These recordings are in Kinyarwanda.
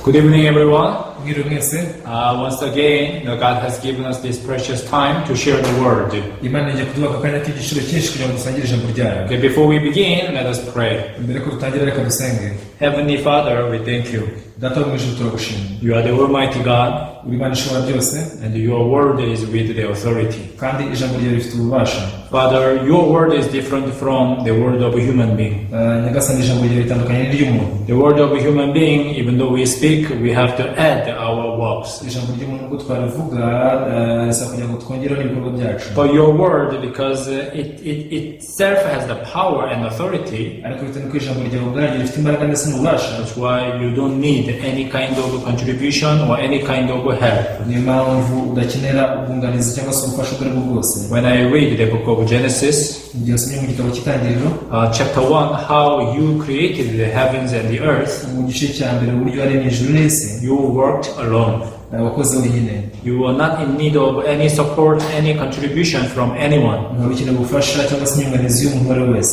Good evening, everyone. Once again, God has given us this precious time to share the word. Okay, before we begin, let us pray. Heavenly Father, we thank you. You are the Almighty God, and your word is with the authority. Father, your word is different from the word of a human being. The word of a human being, even though we speak, we have to add our works. For your word, because it itself has the power and authority, that's why you don't need any kind of contribution or any kind of help. When I read the book of Genesis, chapter 1, how you created the heavens and the earth, you worked alone. You are not in need of any support, any contribution from anyone.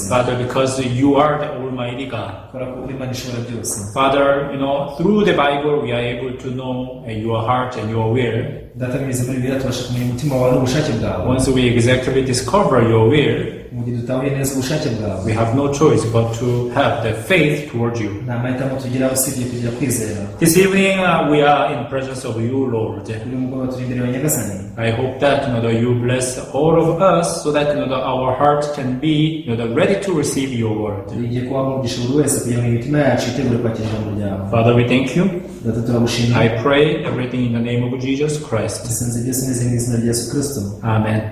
Father, because you are the Almighty God. Father, through the Bible we are able to know your heart and your will. Once we exactly discover your will, we have no choice but to have the faith towards you. This evening we are in presence of you, Lord. I hope that you bless all of us so that our heart can be ready to receive your word. Father, we thank you. I pray everything in the name of Jesus Christ. Amen.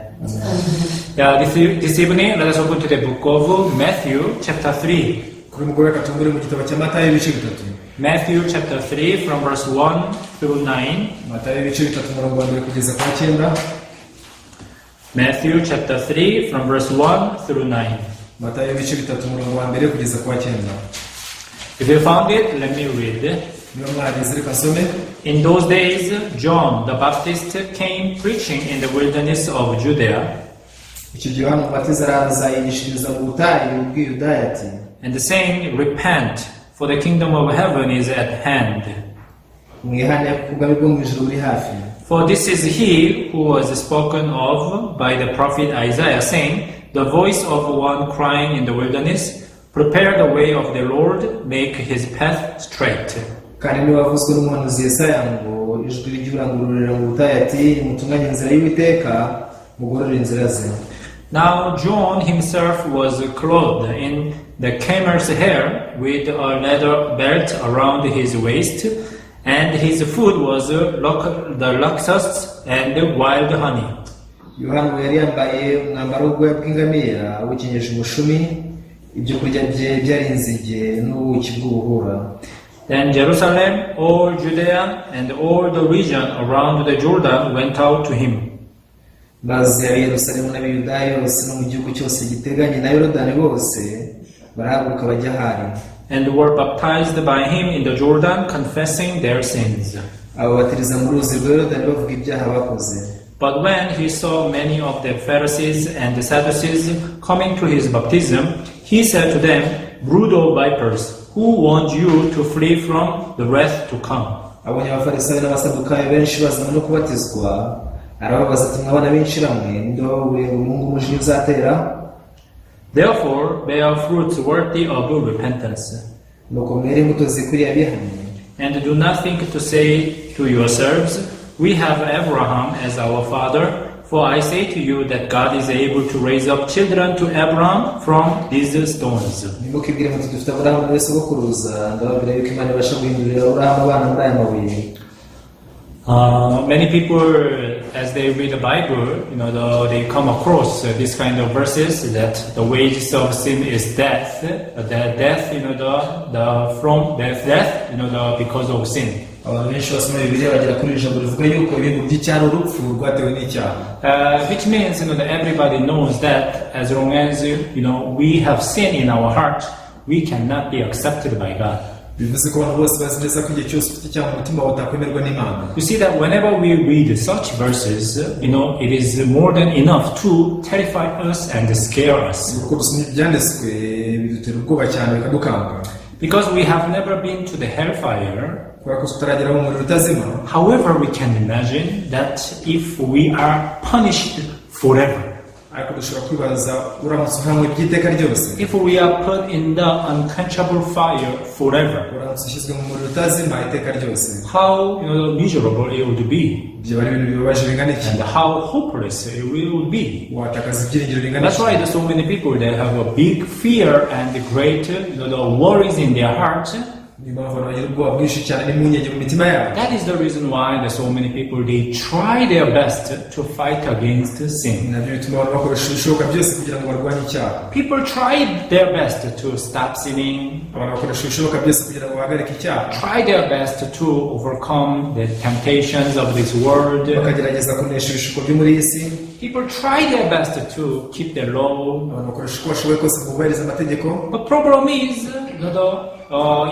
Yeah, this evening, let us open to the book of Matthew, chapter 3. Matthew, chapter 3, from verse 1 through 9. Matthew, chapter 3, from verse 1 through 9. If you found it, let me read. In those days, John the Baptist came preaching in the wilderness of Judea and saying, "Repent, for the kingdom of heaven is at hand." For this is he who was spoken of by the prophet Isaiah, saying, "The voice of one crying in the wilderness, prepare the way of the Lord, make his path straight." Now John himself was clothed in the camel's hair with a leather belt around his waist, and his food was the locusts and wild honey. Then Jerusalem, all Judea, and all the region around the Jordan went out to him. And were baptized by him in the Jordan, confessing their sins. But when he saw many of the Pharisees and the Sadducees coming to his baptism, he said to them, "Brood of vipers, who warned you to flee from the wrath to come?" Therefore, bear fruits worthy of repentance. And do not think to say to yourselves, "We have Abraham as our father," for I say to you that God is able to raise up children to Abraham from these stones. Many people, as they read the Bible, they come across this kind of verses that the wages of sin is death. That death, because of sin. Which means that everybody knows that as long as we have sin in our heart, we cannot be accepted by God. You see that whenever we read such verses, it is more than enough to terrify us and scare us. Because we have never been to the hellfire, kubera ko tutaragera mu muriro utazima. However, we can imagine that if we are punished forever, ariko dushobora kwibaza uramutse uhamwe by'iteka ryose, if we are put in the unquenchable fire forever, uramutse ushyizwe mu muriro utazima iteka ryose, how miserable it would be, byaba ari ibintu bibabaje bingana iki, and how hopeless it would be. watakaza ibyiringiro bingana That's iki. why there's so many people that have a big fear and great the worries in their hearts. Niyo mpamvu abantu bagira ubwoba bwinshi cyane n'impungenge mu mitima yabo. That is the reason why there's so many people, they try their best to fight against sin. nabyo bituma abantu bakoresha ibishoboka byose kugira ngo barwanye icyaha. People try their best to stop sinning, abantu bakoresha ibishoboka byose kugira ngo bahagarike icyaha, try their best to overcome the temptations of this world. bakagerageza kunesha ibishuko byo muri iyi si. People try their best to keep the law. abantu bakoresha uko bashoboye kose ngo bubahirize amategeko. The problem is,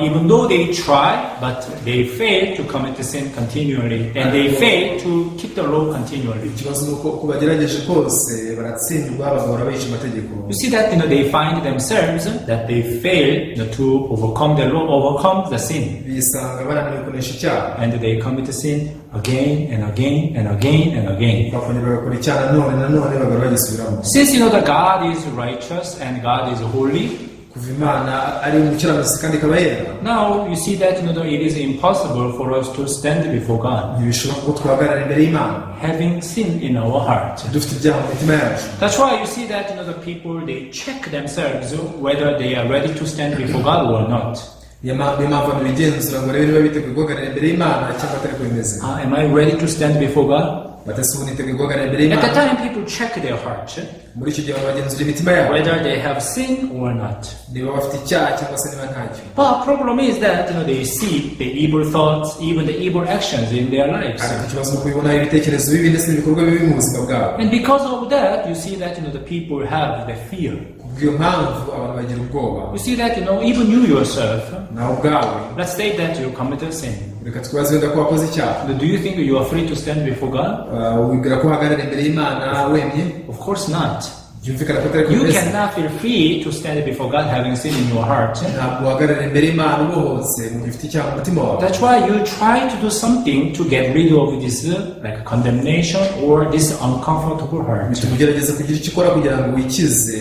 even though they try, but they fail to commit the sin continually, and they fail to keep the law continually. ikibazo ni uko bagerageje kose baratsindwa bagahora bica amategeko. You see that they find themselves that they fail to overcome the law, overcome the sin, bisanga bananiwe kunesha icyaha, and they commit the sin again and again and again and again. bakongera bagakora icyaha nanone bagahora bagisubiramo. Since that God is righteous and God is holy, kuva Imana ari umukiranutsi kandi ikaba yera, now you see that it is impossible for us to stand before God ntibishoboka ko twahagarara imbere y'Imana having sin in our heart. dufite ibyaha mu mitima yacu. That's why you see that the people, they check themselves whether they are ready to stand before God or not. niyo mpamvu abantu bigenzura ngo barebe niba biteguye guhagarara imbere y'Imana cyangwa atari ko bimeze. Am I ready to stand before God? batese ubu niteguye guhagarara imbere At that y'Imana. time, people check their heart muri icyo gihe abantu bagenzura imitima yabo whether they have sin or not. niba bafite icyaha cyangwa se niba ntacyo. But the problem is that they see the evil thoughts, even the evil actions in their lives. ariko ikibazo ni uko bibonaho ibitekerezo bibi ndetse n'ibikorwa bibi mu buzima bwabo. And because of that, you see that the people have the fear. kubw'iyo mpamvu abantu bagira ubwoba. You see that even you yourself, nawe ubwawe let's say that you committed sin. reka twibaze wenda ko wakoze icyaha. Do you think you are free to stand before God? wibwira ko uhagarara imbere y'Imana wemye? Of course not. byumvikana ko atari ko You bimeze. cannot feel free to stand before God having sin in your heart. ntabwo uhagarara imbere y'Imana ubohotse mu gihe ufite icyaha mu mutima wawe. That's why you try to do something to get rid of this like condemnation or this uncomfortable heart. bituma ugerageza kugira icyo ukora kugira ngo wikize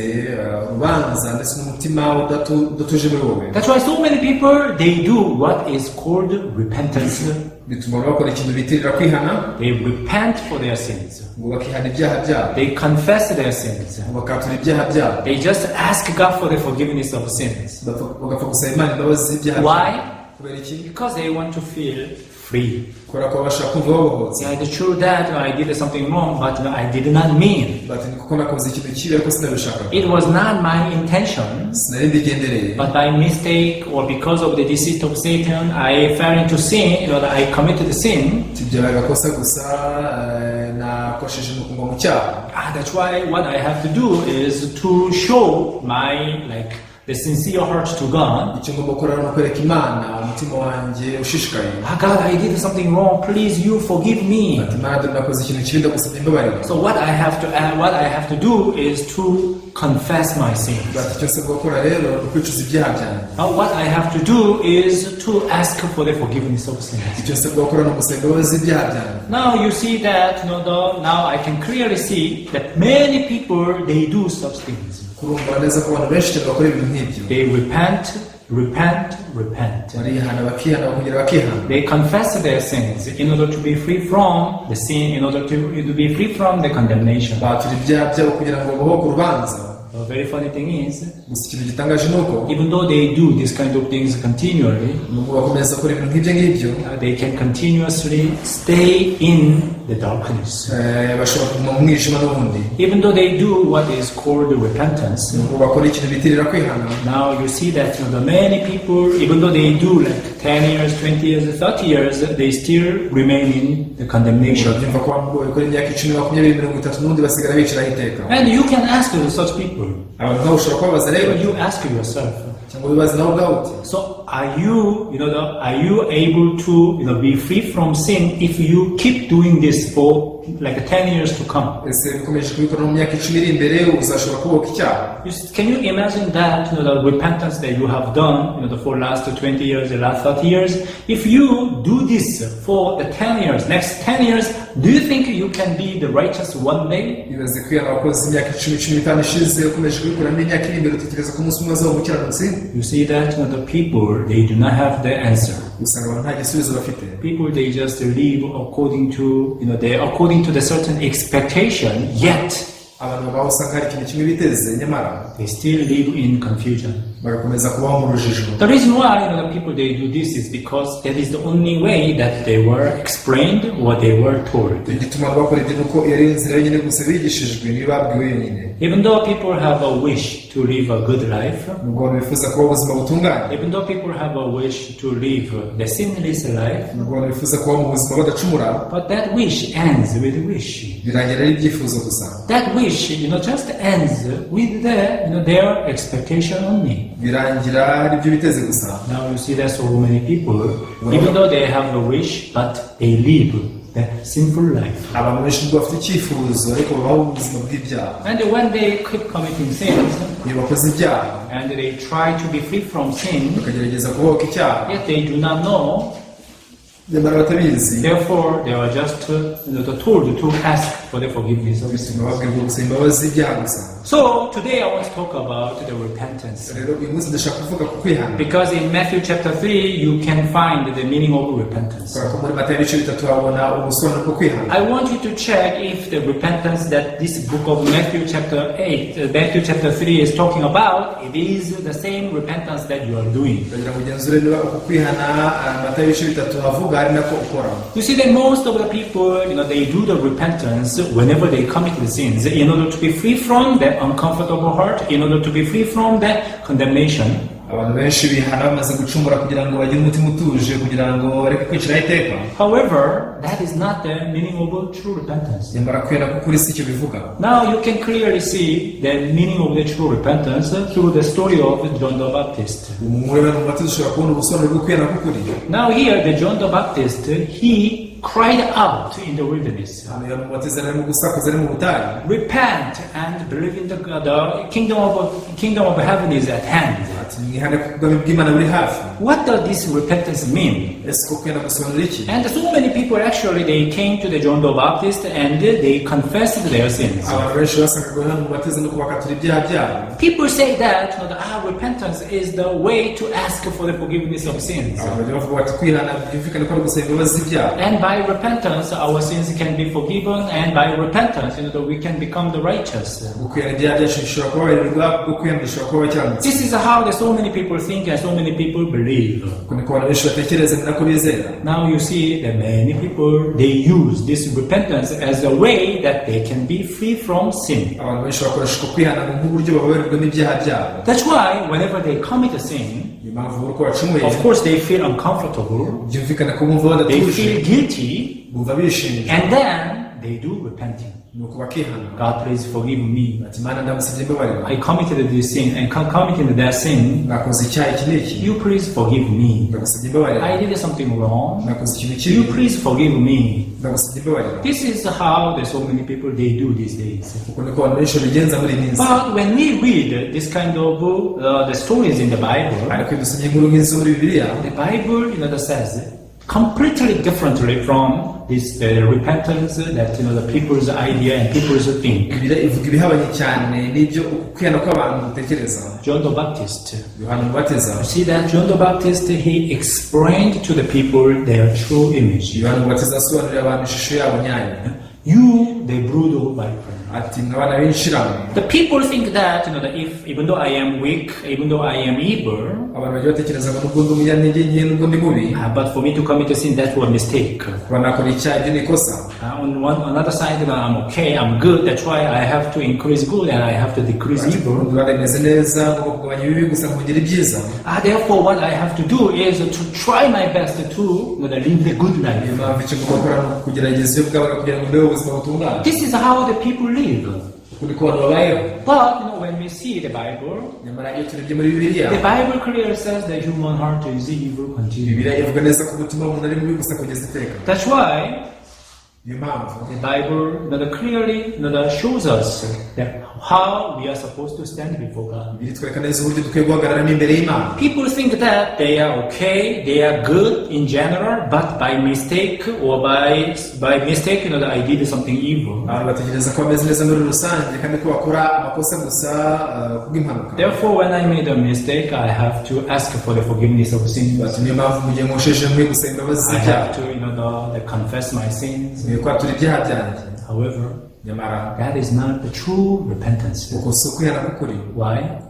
urubanza ndetse n'umutima udatuje muri wowe. That's why so many people, they do what is called repentance. bituma bakora ikintu bitirira kwihana, They repent for their sins. ngo bakihana ibyaha byabo, They confess their sins. ngo bakatura ibyaha byabo, They just ask God for the forgiveness of sins. bagapfa gusaba Imana imbabazi z'ibyaha Why? byabo. kubera iki? Because they want to feel free. kubera ko bashaka kumva babohotse. Yeah, it's true that I did something wrong, but I did not mean. bati ni kuko nakoze ikintu kibi ariko sinabishakaga, It was not my intention, sinari mbigendereye, but by mistake or because of the deceit of Satan, I fell into sin, or I committed sin. tibyabaga agakosa gusa, nakosheje mu kugwa mu cyaha. That's why what I have to do is to show my the sincere heart to God. icyo ngomba gukora ni ukwereka Imana umutima wanjye ushishikaye. God, I did something wrong. Please, you forgive me. ati Imana dore nakoze ikintu kibi ndagusabye imbabarira. So what I have to do is to confess my sins. bati icyo nsabwa gukora rero ni ukwicuza ibyaha byanjye. What I have to do is to ask for the forgiveness of sins. icyo nsabwa gukora ni ugusaba imbabazi z'ibyaha byanjye. Now you see that now I can clearly see that many people, they do such things. kurumva neza ko abantu benshi cyane bakora ibintu nk'ibyo. They repent. barihana bakihana bakongera bakihana. They confess their sins in order to be free from the sin, in order to be free from the condemnation. batura ibyaha byabo kugira ngo babohoke urubanza. The very funny thing is, gusa ikintu gitangaje ni uko even though they do this kind of things continually, nubwo bakomeza gukora ibintu nk'ibyo ngibyo, they can continuously stay in the darkness. bashobora kuguma mu mwijima n'ubundi. Even though they do what is called repentance, nubwo bakora ikintu bitirira kwihana. now you see that the many people, even though they do 10 years, 20 years, 30 years, they still remain in the condemnation. byumva ko abantu bakora imyaka 10, 20, 30 n'ubundi basigara biciraho iteka. And you can ask such people. abantu nk'abo ushobora kubabaza rero, You ask yourself. cyangwa wibaze nawe ubwawe uti So are you able to be free from sin if you keep doing this for like 10 years to come. ese bikomeje kubikora mu myaka 10 iri imbere uzashobora kuboka icyaha. Can you imagine that, the repentance that you have done, for the last 20 years, the last 30 years? If you do this for the 10 years, next 10 years, do you think you can be the righteous one day? Ibaze kwiyana wakoze imyaka 10-15 ishize ukomeje kubikora n'imyaka iri imbere utekereza ko umunsi umwe azaba umukiranutsi? You see that the people, they do not have the answer. Usanga abantu nta gisubizo bafite. People, they just live according to the certain expectation, yet abantu babaho usanga hari ikintu kimwe biteze nyamara they still live in confusion. bagakomeza kubaho mu rujijo. The reason why the people they do this is because that is the only way that they were explained what they were told. igituma bakora ibyo nuko yari inzira yonyine gusa bigishijwe ntibabwiwe yonyine. Even though people have a wish to live a good life, nubwo bifuza kuba ubuzima butunganye, even though people have a wish to live the sinless life, nubwo bifuza kuba mu buzima badacumura, but that wish ends with wish. birangira ari ibyifuzo gusa. That wish, just ends with their expectation only. birangira ari ibyo biteze gusa. Now you see that so many people, even though they have a wish, but they live the sinful life. abantu benshi nubwo bafite icyifuzo ariko babaho ubuzima bw'ibyaha. And when they keep committing sins, iyo bakoze ibyaha and they try to be free from sin, bakagerageza kubohoka icyaha, yet they do not know. nyamara batabizi, Therefore, they are just told to ask for the forgiveness of sins. babwirwa gusaba imbabazi z'ibyaha gusa. So today I want to talk about the repentance. rero uyu munsi ndashaka kuvuga ku kwihana, Because in Matthew chapter 3, you can find the meaning of repentance. kubera ko muri Matayo ibice 3 habona ubusobanuro bwo kwihana. I want you to check if the repentance that this book of Matthew chapter 3 is talking about, it is the same repentance that you are doing. kugira ngo ugenzure niba uko kwihana Matayo ibice 3 havuga ari nako ukora. You see that most of the people, they do the repentance whenever they commit the sins in order to be free from the uncomfortable heart, in order to be free from the condemnation. abantu benshi bihana bamaze gucumura kugira ngo bagire umutima utuje, kugira ngo bareke kwiciraho iteka. However, that is not the meaning of true repentance. nyamara kwihana k'ukuri si icyo bivuga. Now you can clearly see the meaning of the true repentance through the story of John the Baptist. umurebe mu batizo ushobora kubona ubusobanuro bwo kwihana k'ukuri. Now here, the John the Baptist, he cried out in the wilderness, hano yari mu batizo ari mu gusakuza ari mu butayu, repent and believe in the kingdom of heaven is at hand. ati mwihane kuko ubwami bw'Imana buri hafi. What does this repentance mean? ese ko kwihana gusobanura iki? And so many people actually, they came to the John the Baptist and they confessed their sins. abantu benshi basangaga hano mu batizo no kubakatura ibyaha byabo. People say that repentance is the way to ask for the forgiveness of sins. abantu bavuga bati kwihana byumvikane ko ari gusaba imbabazi z'ibyaha. And by repentance, our sins can be forgiven, and by repentance, we can become the righteous. gukwihana ibyaha byacu bishobora kubabarirwa, bwo kwihana bishobora kuba bakiranutse. This is how so many people think and so many people believe. uko niko abantu benshi batekereza ni nako bizera. Now you see that many people, they use this repentance as a way that they can be free from sin. abantu benshi bakoresha uko kwihana nk'uburyo bababarirwa n'ibyaha byabo. That's why whenever they commit a sin, niyo mpamvu uko bacumuye, of course they feel uncomfortable, byumvikana ko bumva they badatuje, feel guilty, bumva bishimye, and then they do repenting. nuko bakihana. God, please forgive me. ati Mana ndamusabye imbabazi, I committed this sin, and committing that sin, nakoze icyaha iki n'iki, you please forgive me. ndagusabye imbabazi, I did something wrong. nakoze ikintu You kibi, please forgive me. ndagusabye imbabazi. This is how so many people they do these days. uko niko abantu benshi babigenza muri iyi minsi. But when we read this kind of the stories in the Bible, ariko iyo dusomye inkuru nk'izo muri Bibiliya, the Bible that says completely differently from this repentance that the people's idea and people's think. Bibiliya ivuga ibihabanye cyane n'ibyo kwihana kw'abantu gutekereza. John the Baptist, Yohana Umubatiza, you see that John the Baptist, he explained to the people their true image. Yohana Umubatiza asobanurira abantu ishusho yabo nyayo. You, the brutal viper. ati mwabana b'inshirahamwe. The people think that that if even though I am weak, even though I am evil, abantu bajya batekereza ngo nubwo ndi umunyantege nke, nubwo ndi mubi, but for me to commit a sin, that was a mistake. kuba nakora icyaha ibyo ni ikosa. On another side, I'm okay, I'm good. That's why I have to increase good and I have to decrease evil. Rwanda imeze neza, ngomba kugabanya ibibi gusa nkongera ibyiza. Therefore, what I have to do is to try my best to live the good life. Niyo mpamvu icyo ngomba gukora ni ukugerageza ibyo bwaba kugira ngo ndebe ubuzima butunganye. This is how the people live. uku niko abantu babayeho. But when we see the Bible, nyamara iyo turebye muri Bibiliya, the Bible clearly says the human heart is evil continually. Bibiliya ivuga neza ko umutima w'umuntu ari mubi gusa kugeza iteka. That's why The Bible clearly shows us that how we are supposed to stand before God. People think that they are okay, they are good in general, but by mistake or by mistake, I did something evil. Therefore, when I made a mistake, I have to ask for the forgiveness of sins. I have to, confess my sins. However, that is not the true repentance. Why?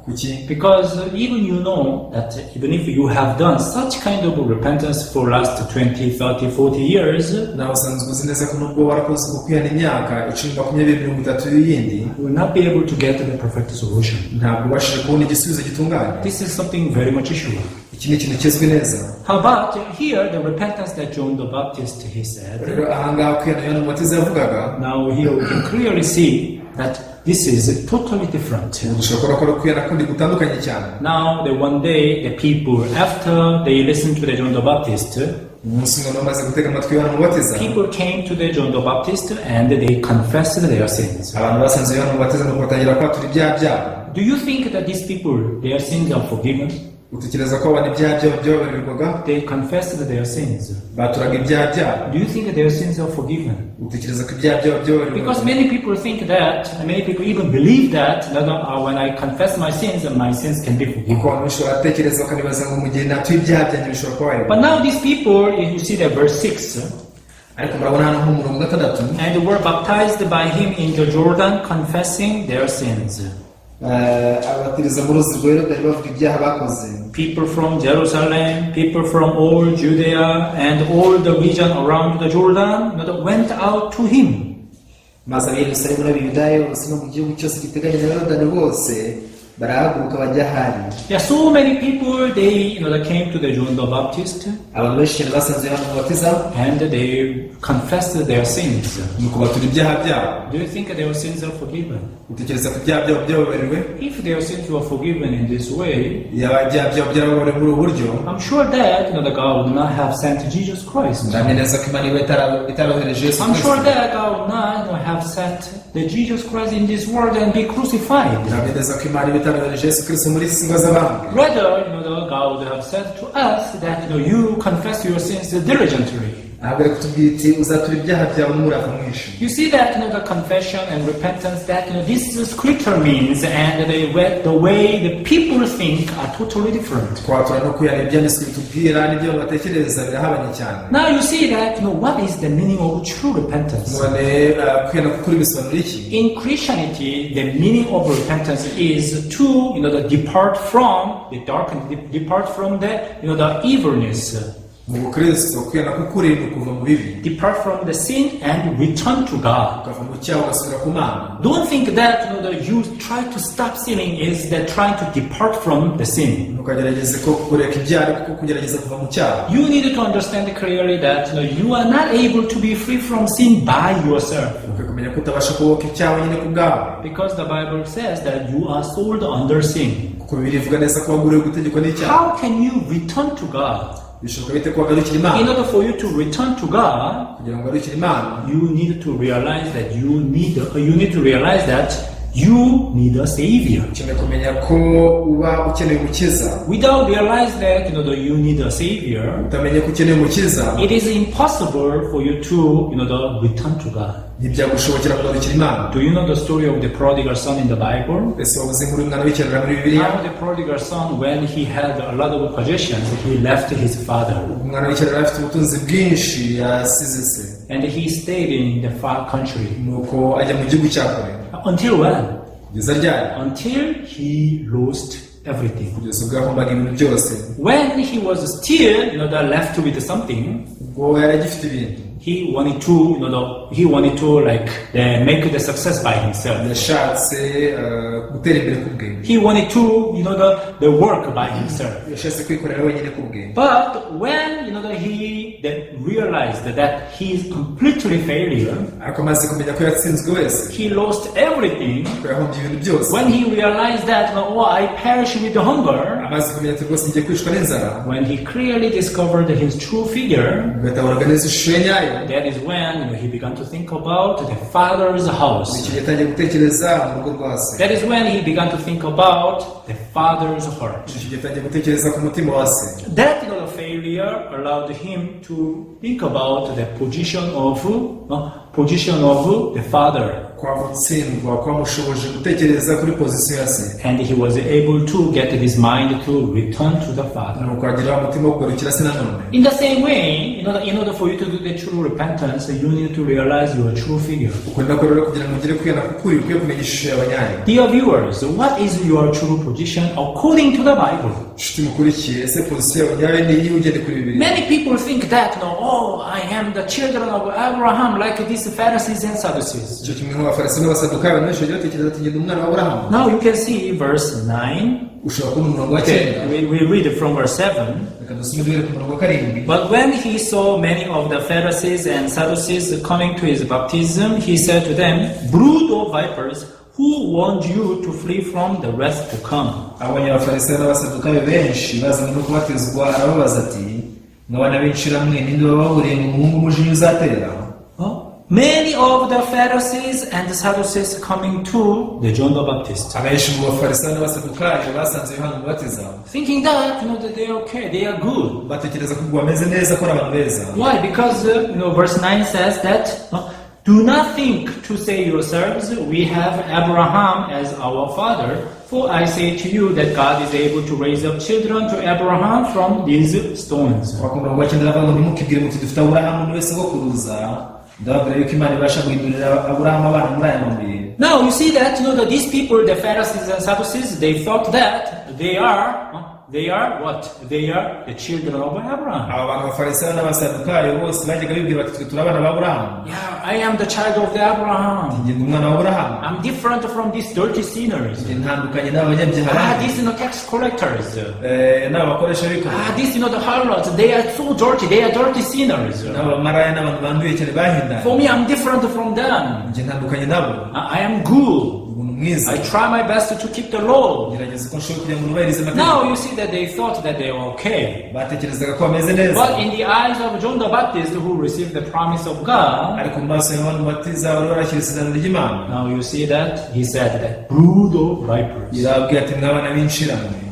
Because even you know that even if you have done such kind of repentance for last 20, 30, 40 years, you will not be able to get the perfect solution. This is something very much sure. How about here the repentance that John the Baptist he said? Now here we can clearly see that this is totally different. Now the one day the people after they listened to the John the Baptist, people came to the John the Baptist and they confessed their sins. Do you think that these people, their sins are forgiven? They confessed their sins. Do you think their sins are forgiven? Because many people think that, and many people even believe that when I confess my sins can be forgiven. But now these people, if you see that verse 6, and were baptized by him in the Jordan, confessing their sins. People from Jerusalem, people from all Judea and all the region around the Jordan went out to him. Yeah, so many people they came to the John the Baptist and they confessed their sins. Do you think their sins are forgiven? If their sins were forgiven in this way, I'm sure that God would not have sent Jesus Christ. I'm sure that God would not have sent the Jesus Christ in this world and be crucified. Rather, God would have said to us that you confess your sins diligently. You see that the confession and repentance that this scripture means and the way the people think are totally different. Now you see that what is the meaning of true repentance? In Christianity, the meaning of repentance is to depart from the dark and depart from the evilness. Depart from the sin and return to God. Don't think that you try to stop sinning is that trying to depart from the sin. You need to understand clearly that you are not able to be free from sin by yourself. Because the Bible says that you are sold under sin. How can you return to God? In order for you to return to God, you need to realize that you need a savior. Without realizing that you need a savior, it is impossible for you to return to God. Do you know the story of the prodigal son in the Bible? Now the prodigal son, when he had a lot of possessions, he left his father. And he stayed in the far country. Until when? Until he lost everything. When he was still left with something, he wanted to make the success by himself. He wanted to the work by himself. But when he realized that he is completely failure, he lost everything. When he realized that I perish with hunger, when he clearly discovered his true figure, yayo, that is when he began to think about the father's house. icyo gihe atangiye gutekereza mu rugo rwa se. That is when he began to think about the father's heart. Icyo gihe atangiye gutekereza ku mutima wa se. That failure allowed him to think about the position of the father. Kwa gutsindwa kwamushoboje gutekereza kuri pozisiyo ya se. And he was able to get his mind to return to the father. Nuko agira umutima wo kugarukira se nanone. In the same way, in order for you to do the true repentance, you need to realize your true figure. Ukwenda ko rero kugira ngo ugere kwiyana kukuri ukwiye kumenya ishusho y'abanyayo. Dear viewers, what is your true position according to the Bible? Nshuti mukurikiye, ese pozisiyo y'abanyayo ni iyi ugende kuri Bibiliya? Many people think that, I am the children of Abraham, like these Pharisees and Sadducees. Icyo kimwe n'abafarisi n'abasadukayo abantu benshi bagira batekereza ati ngenda umwana wa Aburahamu. Now you can see verse 9. Ushobora kubona umurongo wa 9. We read it from verse 7. Reka dusome duhere ku murongo wa 7. But when he saw many of the Pharisees and Sadducees coming to his baptism, he said to them, Brood of vipers, who warned you to flee from the wrath to come? Abonye abafarisi n'abasadukayo benshi bazanye no kubatizwa, arababaza ati, mwabana b'inshiramwe ninde wababuriye ngo umuhungu umujinya uzatera? Many of the Pharisees and the Sadducees coming to the John the Baptist, abenshi mu bafarisi n'abasadukayo basanze Yohana umubatiza, thinking that they are okay, they are good. batekereza ko bameze neza, ko ari abantu beza. Why? Because verse 9 says that do not think to say yourselves, we have Abraham as our father. For I say to you that God is able to raise up children to Abraham from these stones. Wakumva ngo cyenda bavuga ngo ntimukibwire muti dufite Aburahamu ni wese wo kuruza, ndababwira yuko Imana ibasha guhindurira Aburahamu abana muri aya mabiri. Now you see that that these people, the Pharisees and Sadducees, they thought that they are what? They are the children of Abraham. Aba bantu bafarisayo n'abasadukayo bose bajyaga bibwira bati turi abana ba Aburahamu. Yeah, I am the child of the Abraham. Ngenda umwana wa Aburahamu. I'm different from these dirty sinners. Ntandukanye n'abanyabyaha. These tax collectors. N'abakoresha b'ikoro. These the harlots. They are so dirty. They are dirty sinners. N'abamaraya n'abantu banduye cyane bahindanye. For me, I'm different from them. Ntandukanye nabo. I am good. I try my best to keep the law. Now you see that they thought that they were okay. But in the eyes of John the Baptist, who received the promise of God, now you see that he said that brood of vipers.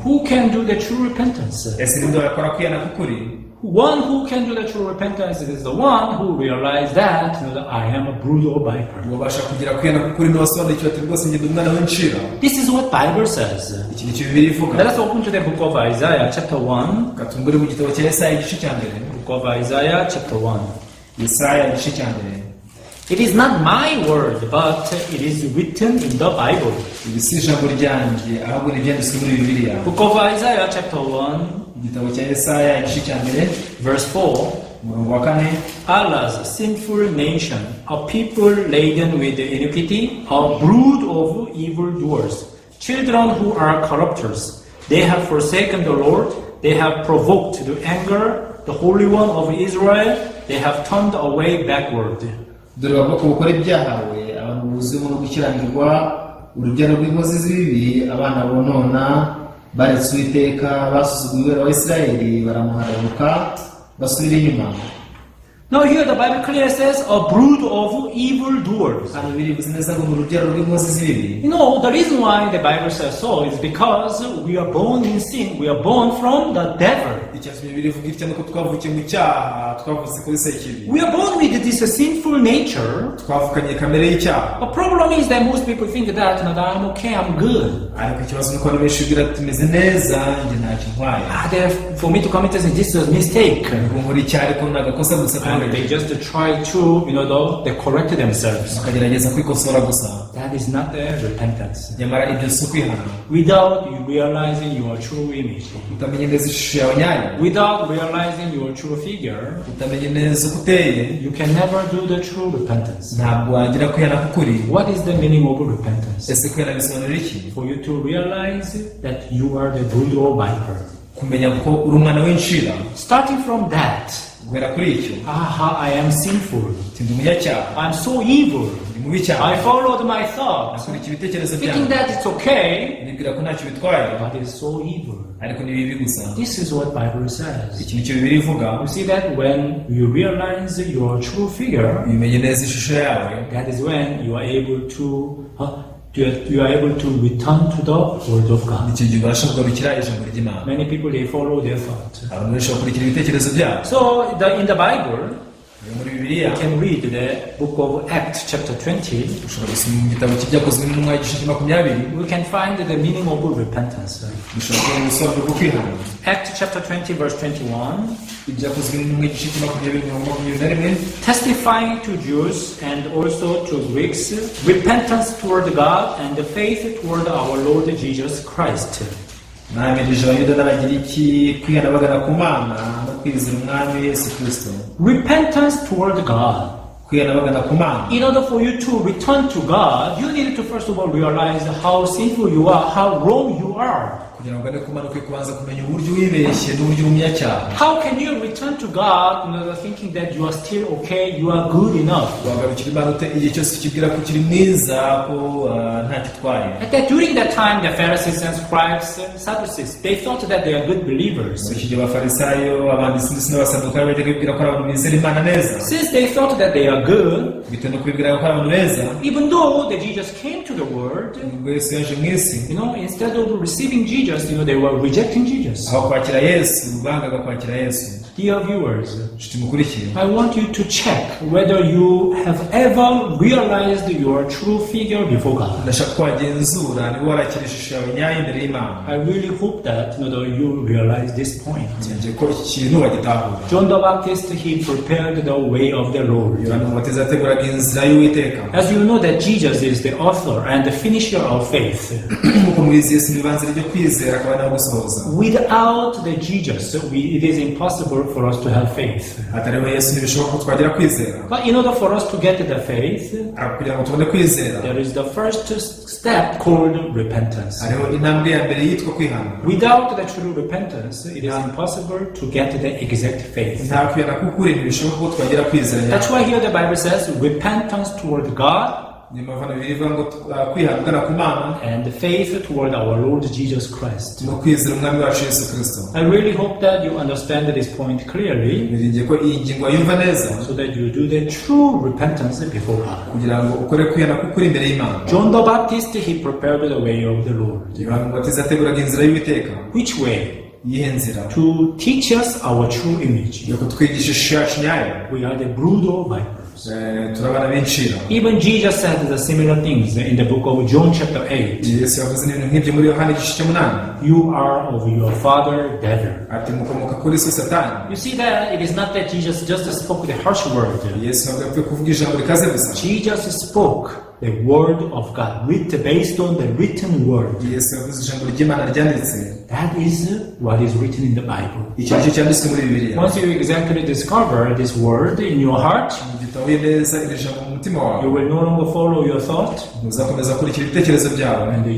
Who can do the true repentance? One who can do the true repentance is the one who realized that I am a brood of vipers. This is what Bible says. Let us open to the book of Isaiah chapter 1. Book of Isaiah chapter 1. It is not my word, but it is written in the Bible. Book of Isaiah chapter 1. Verse 4. Allah's sinful nation, a people laden with iniquity, a brood of evildoers, children who are corrupters. They have forsaken the Lord, they have provoked to anger the Holy One of Israel, they have turned away backward. Dore baboko bukora ibyahawe, abantu buzimo no gukiranirwa, urugero rw'inkozi z'ibibi, abana bonona, baretse Uwiteka, basuzuguye Uwera wa Isirayeli, baramuhararuka, basubira inyuma. Now here the Bible clearly says a brood of evildoers. The reason why the Bible says so is because we are born in sin. We are born from the devil. We are born with this sinful nature. The problem is that most people think that I'm okay, I'm good. For me to commit this is a mistake. And they just try to, they correct themselves. That is not the repentance. Without realizing your true image. Without realizing your true figure, you can never do the true repentance. What is the meaning of repentance? For you to realize that you are the brood of viper. Starting from that, I am sinful. I'm so evil. mubi cyane I followed my thoughts, nakurikira ibitekerezo thinking byanjye that it's okay, nibwira ko ntacyo bitwaye but it's so evil. ariko ni bibi gusa. This is what Bible says. iki nicyo Bibiliya ivuga. You see that when you realize your true figure, umenye neza ishusho yawe, that is when you are able to return to the Word of God. icyo gihe ubasha kugarukira ijambo ry'Imana. Many people, they follow their thoughts. abantu benshi bakurikira ibitekerezo byabo. So in the Bible, muri Bibiliya you can read the book of Acts chapter 20. ushobora gusoma mu gitabo cy'ibyakozwe n'intumwa igice cya 20. We can find the meaning of repentance. dushobora kubona ubusobanuro bwo kwihana. Acts chapter 20 verse 21. ibyakozwe n'intumwa igice cya 20:21 testifying to Jews and also to Greeks repentance toward God and the faith toward our Lord Jesus Christ. nahamirije abayuda n'abagiriki kwihana bagana ku Mana no kwizera umwami Yesu Kristo. Repentance toward God. kwihana bagana ku Mana. In order for you to return to God, you need to first of all realize how sinful you are, how wrong you are. kugira ngo ugane ku Mana ukwiye kubanza kumenya uburyo wibeshye n'uburyo umunyacyaha. How can you return to God thinking that you are still okay, you are good enough? wagarukira Imana ute igihe cyose ukibwira ko ukiri mwiza ko ntacyo utwaye. At that, during that time, the Pharisees and scribes, Sadducees, they thought that they are good believers. muri iki gihe abafarisayo abanditsi ndetse n'abasadukayo bajyaga bibwira ko ari abantu bizera Imana neza. Since they thought that they are good, bitewe no kubibwira ko ari abantu beza, even though that Jesus came to the world, ubwo Yesu yaje mu isi, instead of receiving Jesus, they were rejecting Jesus. aho kwakira Yesu bangaga kwakira Yesu. Dear viewers, nshuti mukurikiye, I want you to check whether you have ever realized your true figure before God. ndashaka ko wagenzura niba warakira ishusho yawe nyayo imbere y'Imana. I really hope that you realize this point. ngiye ko iki kintu wagitahura. John the Baptist, he prepared the way of the Lord. yohana umubatiza yateguraga inzira y'Uwiteka. As you know that Jesus is the author and the finisher of faith. nk'uko mubizi Yesu ni ibanze ryo kwizera akaba nawe gusohoza. Without the Jesus, it is impossible for us to have faith. atariho Yesu ntibishoboka ko twagira kwizera. But in order for us to get the faith, kugira ngo tubone kwizera, there is the first step called repentance. hariho intambwe ya mbere yitwa kwihana. Without the true repentance, it is impossible to get the exact faith. nta kwihana k'ukuri ntibishoboka ko twagira kwizera. That's why here the Bible says repentance toward God and faith toward our Lord Jesus Christ. I really hope that you understand this point clearly, so that you do the true repentance before God. John the Baptist, he prepared the way of the Lord. Which way? To teach us our true image. We are the brood of vipers. Even Jesus said the similar things in the book of John chapter 8. You are of your father devil. You see that it is not that Jesus just spoke the harsh word. Jesus spoke the word of God, based on the written word. That is what is written in the Bible. Once you exactly discover this word in your heart, you will no longer follow your thought, and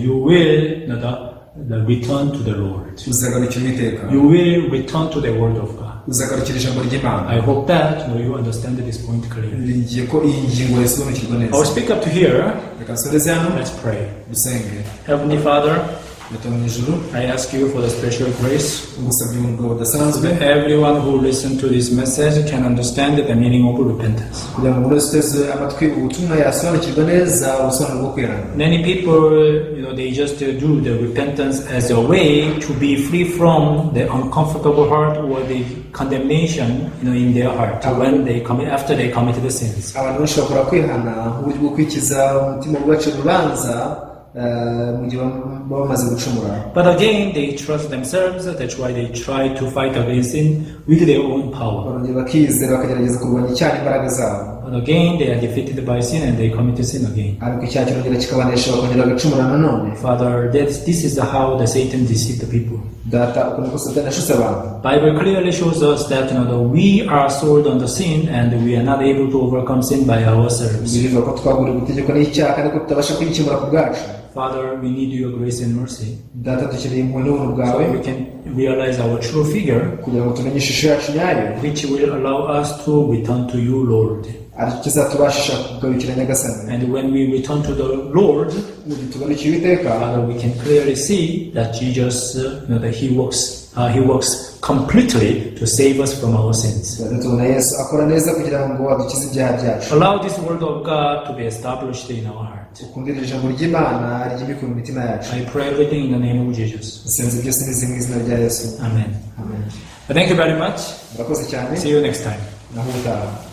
you will return to the Lord. You will return to the word of God. I hope that you understand this point clearly. I'll speak up to here. Let's pray. Heavenly Father, I ask you for the special grace that everyone who listens to this message can understand the meaning of repentance. Many people, they just do the repentance as a way to be free from the uncomfortable heart or the condemnation, in their heart after they committed the sins. But again, they trust themselves. That's why they try to fight against sin with their own power. But again, they are defeated by sin and they commit sin again. Father, this is how the Satan deceived the people. Bible clearly shows us that we are sold under sin and we are not able to overcome sin by ourselves. Father, we need your grace and mercy, so we can realize our true figure, which will allow us to return to you, Lord. aricyo kizatubashisha kugarukira Nyagasani. And when we return to the Lord, Mu gihe tugarukiye Uwiteka, Father, we can clearly see that Jesus, that He works completely to save us from our sins. tubona Yesu akora neza kugira ngo adukize ibyaha byacu. Allow this word of God to be established in our heart. Ukundire ijambo ry'Imana ry'imikwa mu mitima yacu. I pray everything in the name of Jesus. Dusenze byose mu izina rya Yesu. Amen. Amen. Thank you very much. Murakoze cyane. See you next time. Naho ubutaha.